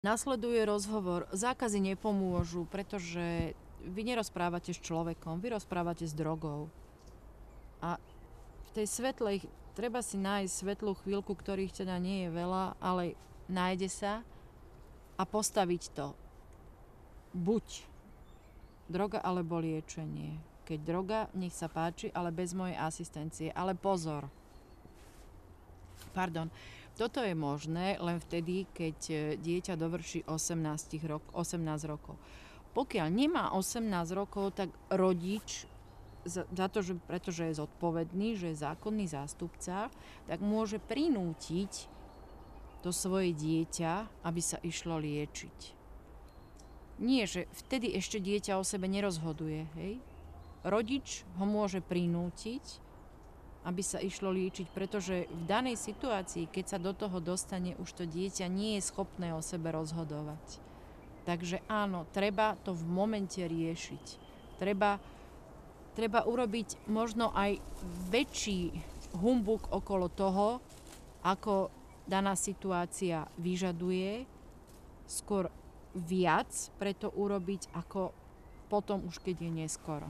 Nasleduje rozhovor. Zákazy nepomôžu, pretože vy nerozprávate s človekom, vy rozprávate s drogou. A v tej svetlej, treba si nájsť svetlú chvíľku, ktorých teda nie je veľa, ale nájde sa a postaviť to. Buď droga alebo liečenie. Keď droga, nech sa páči, ale bez mojej asistencie. Ale pozor. Toto je možné len vtedy, keď dieťa dovrší 18 rokov. Pokiaľ nemá 18 rokov, tak rodič, pretože je zodpovedný, že je zákonný zástupca, tak môže prinútiť to svoje dieťa, aby sa išlo liečiť. Nie, že vtedy ešte dieťa o sebe nerozhoduje, hej? Rodič ho môže prinútiť, aby sa išlo liečiť, pretože v danej situácii, keď sa do toho dostane, už to dieťa nie je schopné o sebe rozhodovať. Takže áno, treba to v momente riešiť. Treba urobiť možno aj väčší humbuk okolo toho, ako daná situácia vyžaduje, skôr viac preto urobiť, ako potom už keď je neskoro.